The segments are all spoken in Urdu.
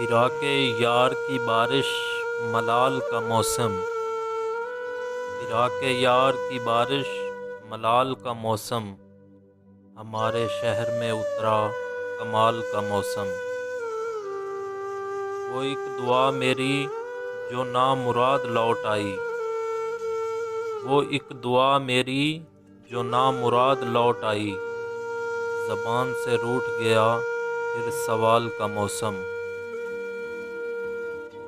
فراق یار کی بارش ملال کا موسم، فراق یار کی بارش ملال کا موسم، ہمارے شہر میں اترا کمال کا موسم۔ وہ ایک دعا میری جو نامراد لوٹ آئی، وہ ایک دعا میری جو نامراد لوٹ آئی، زبان سے روٹھ گیا پھر سوال کا موسم۔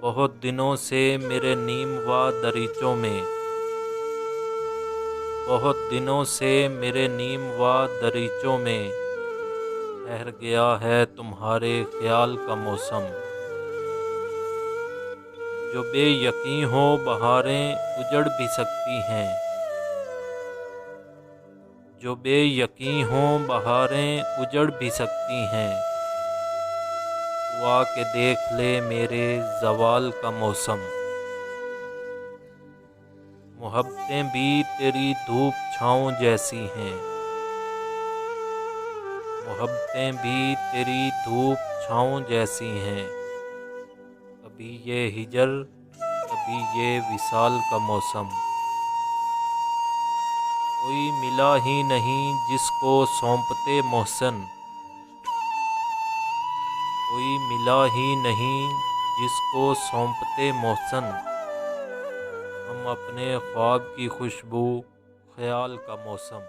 بہت دنوں سے میرے نیم و دریچوں میں، بہت دنوں سے میرے نیم و دریچوں میں ٹھہر گیا ہے تمہارے خیال کا موسم۔ جو بے یقیں ہو بہاریں اجڑ بھی سکتی ہیں، جو بے یقیں ہوں بہاریں اجڑ بھی سکتی ہیں، تو آ کے دیکھ لے میرے زوال کا موسم۔ محبتیں بھی تیری دھوپ چھاؤں جیسی ہیں، محبتیں بھی تیری دھوپ چھاؤں جیسی ہیں، کبھی یہ ہجر کبھی یہ وصال کا موسم۔ کوئی ملا ہی نہیں جس کو سونپتے محسن، کوئی ملا ہی نہیں جس کو سونپتے محسن، ہم اپنے خواب کی خوشبو خیال کا موسم۔